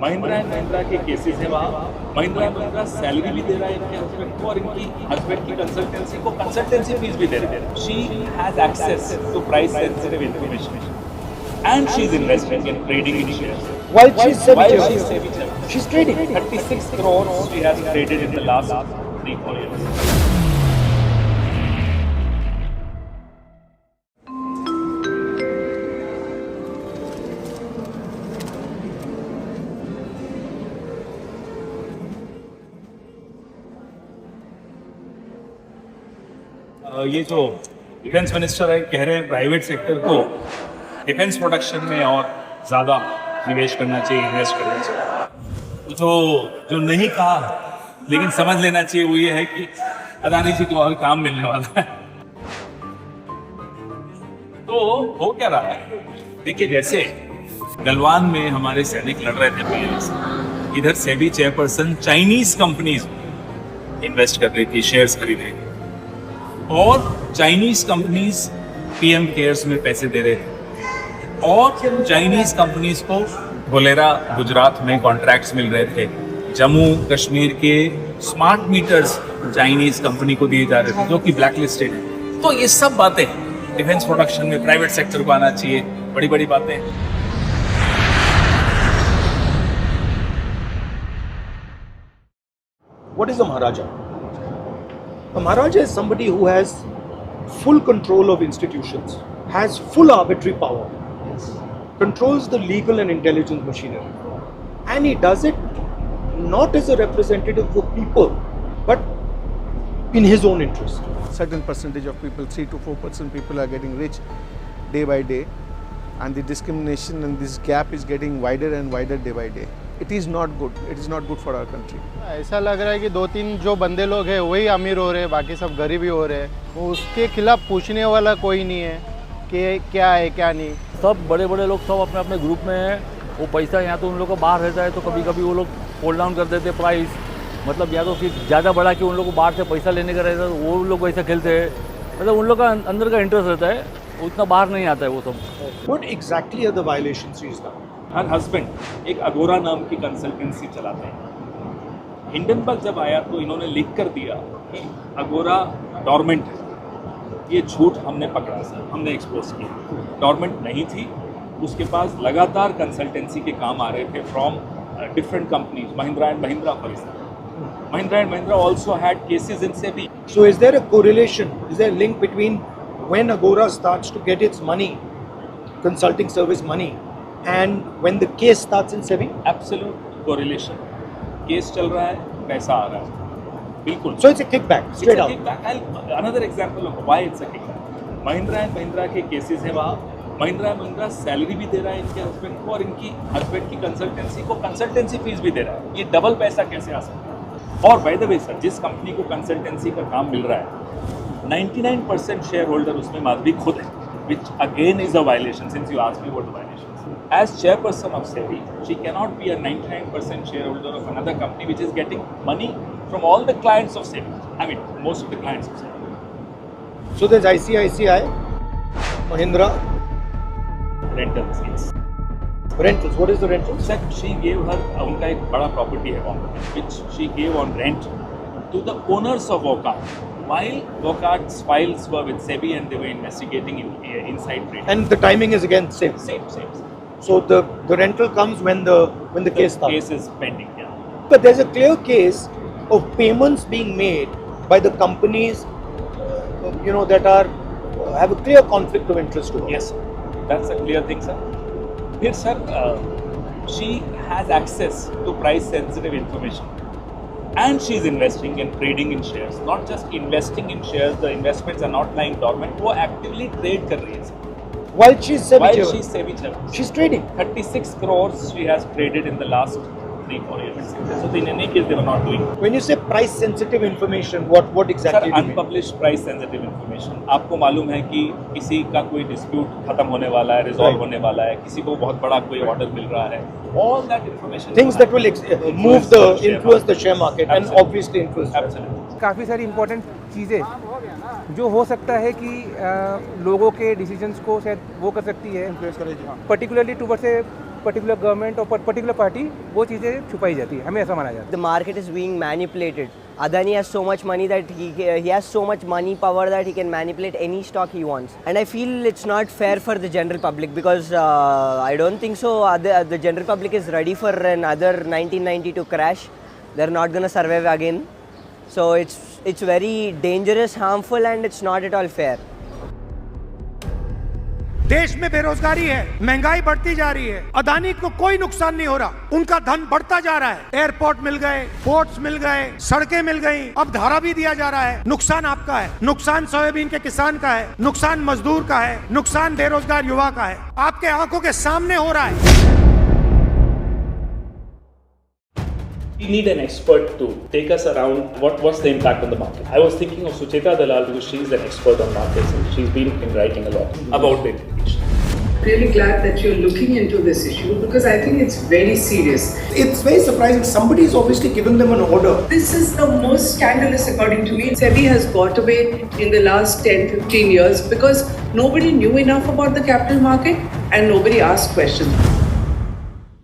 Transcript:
Mahindra and Mahindra के cases हैं वहाँ। महिंद्रा एंड महिंद्रा सैलरी भी दे रहा है इनके हस्बैंड को और इनकी हस्बैंड की कंसल्टेंसी को कंसल्टेंसी फीस भी दे रहा है। She has access to price sensitive information and she's investing in trading in shares. While she's While SEBI she's chairman. She's trading. 36 crores she has traded in the last 3-4 years. ये जो defence minister है कह रहे हैं private sector को defence production में और ज़्यादा निवेश करना चाहिए, इन्वेस्ट करना चाहिए। तो जो नहीं कहा लेकिन समझ लेना चाहिए वो ये है कि अदानी जी को और काम मिलने वाला है। तो हो क्या रहा है, देखिए जैसे गलवान में हमारे सैनिक लड़ रहे थे पीएम से, इधर SEBI chairperson Chinese companies invest कर रही थी, शेयर्स खरीद रही थी और चाइनीज कंपनीज पीएम केयर्स में पैसे दे रहे थे और चाइनीज कंपनीज को बोलेरा गुजरात में कॉन्ट्रैक्ट्स मिल रहे थे। जम्मू कश्मीर के स्मार्ट मीटर्स चाइनीज कंपनी को दिए जा रहे थे जो कि ब्लैक लिस्टेड है। तो ये सब बातें डिफेंस प्रोडक्शन में प्राइवेट सेक्टर को आना चाहिए, बड़ी बड़ी बातें। What is a Maharaja? A Maharaja is somebody who has full control of institutions, has full arbitrary power, controls the legal and intelligence machinery, and he does it not as a representative of people, but in his own interest. Certain percentage of people, 3 to 4% people are getting rich day by day, and the discrimination and this gap is getting wider and wider day by day. It is not good. It is not good for our country. ऐसा लग रहा है कि 2-3 जो बंदे लोग हैं वही अमीर हो रहे हैं, बाकी सब गरीब ही हो रहे हैं। वो उसके खिलाफ पूछने वाला कोई नहीं है कि क्या है क्या नहीं। सब बड़े बड़े लोग सब अपने अपने ग्रुप में हैं। वो पैसा यहाँ तो उन लोगों को बाहर रहता है तो कभी कभी वो लोग होल्ड डाउन कर देते प्राइस, मतलब या तो फिर ज़्यादा बढ़ा कि उन लोगों को बाहर से पैसा लेने का रहता है तो वो लोग वैसा खेलते हैं। मतलब उन लोग का अंदर का इंटरेस्ट रहता है, उतना बाहर नहीं आता है वो सब। What exactly are the violations he's done? Her husband एक अगोरा नाम की कंसल्टेंसी चलाते हैं। हिंडनबर्ग जब आया तो इन्होंने लिख कर दिया कि अगोरा डॉर्मेंट है। ये झूठ हमने पकड़ा सर, हमने एक्सपोज किया। डॉर्मेंट नहीं थी, उसके पास लगातार कंसल्टेंसी के काम आ रहे थे from different companies, Mahindra and Mahindra for example. Mahindra and Mahindra also had cases in SEBI. So is there a correlation? Is there a link between when Agora starts to get its money, consulting service money, and when the case starts in SEBI? Absolute correlation. Case चल रहा है, पैसा आ रहा है, बिल्कुल। So it's a kickback, straight It's a out. kickback. Another example of why it's a kickback. Mahindra and Mahindra के cases हैं वहाँ। महिंद्रा एंड महिंद्रा सैलरी भी दे रहा है इनके हस्बैंड को और इनकी हस्बैंड की कंसल्टेंसी को कंसल्टेंसी फीस भी दे रहा है। ये डबल पैसा कैसे आ सकता है? और बाय द वे सर, जिस कंपनी को कंसल्टेंसी का काम मिल रहा है 99% शेयर होल्डर उसमें माधवी खुद है, which again is a violation since you asked me what the violation is. As chairperson of SEBI, she cannot be a 99% shareholder of another company which is getting money from all the clients of SEBI. I mean, most of the clients of SEBI. So there's ICICI, Mahindra, Rentals, yes. rentals. What is the rentals? Sir, she gave her, उनका एक बड़ा property है वहाँ पर, which she gave on rent to the owners of Vocart. While Vocart's files were with SEBI and they were investigating inside trading. And the timing is again same. Same. So the rental comes when the case starts. Case is pending, yeah. But there's a clear case of payments being made by the companies, that are have a clear conflict of interest to her. Yes, that's a clear thing, sir. Here, sir, she has access to price-sensitive information, and she is investing and trading in shares. Not just investing in shares; the investments are not lying dormant. वो actively trade कर रही है, sir. While she's SEBI While chairman. she's SEBI chairman. She's trading. 36 crores she has traded in the last 3-4 years. So in any case, they were not doing. When you say price sensitive information, what Sir, exactly do you mean? unpublished price sensitive information. आपको मालूम है कि किसी का कोई dispute खत्म होने वाला है, resolve होने वाला है, किसी को बहुत बड़ा कोई order मिल रहा है. All that information. Things that will influence the share market and Absolutely. obviously influence. Absolutely. काफ़ी सारी इम्पोर्टेंट चीज़ें जो हो सकता है कि लोगों के डिसीजंस को शायद वो कर सकती है, particularly towards a particular government और पर्टिकुलर पार्टी वो चीज़ें छुपाई जाती है, हमें ऐसा माना जाता है. The market is being manipulated. Adani has so much money that he has so much money power that he can manipulate any stock he wants. And I feel it's not fair for the general public because I don't think so. The general public is ready for another 1992 crash. They're not gonna survive again. So it's very dangerous, harmful, and it's not at all fair. देश में बेरोजगारी है, महंगाई बढ़ती जा रही है, अदानी को कोई नुकसान नहीं हो रहा, उनका धन बढ़ता जा रहा है. एयरपोर्ट मिल गए, पोर्ट्स मिल गए, सड़कें मिल गई, अब धारा भी दिया जा रहा है. नुकसान आपका है, नुकसान सोयाबीन के किसान का है, नुकसान मजदूर का है, नुकसान बेरोजगार युवा का है. आपके आंखों के सामने हो रहा है. We need an expert to take us around what's the impact on the market. I was thinking of Sucheta Dalal because she's an expert on markets and she's been writing a lot about the implications. Really glad that you're looking into this issue because I think it's very serious. It's very surprising. Somebody has obviously given them an order. This is the most scandalous according to me. SEBI has got away in the last 10-15 years because nobody knew enough about the capital market and nobody asked questions.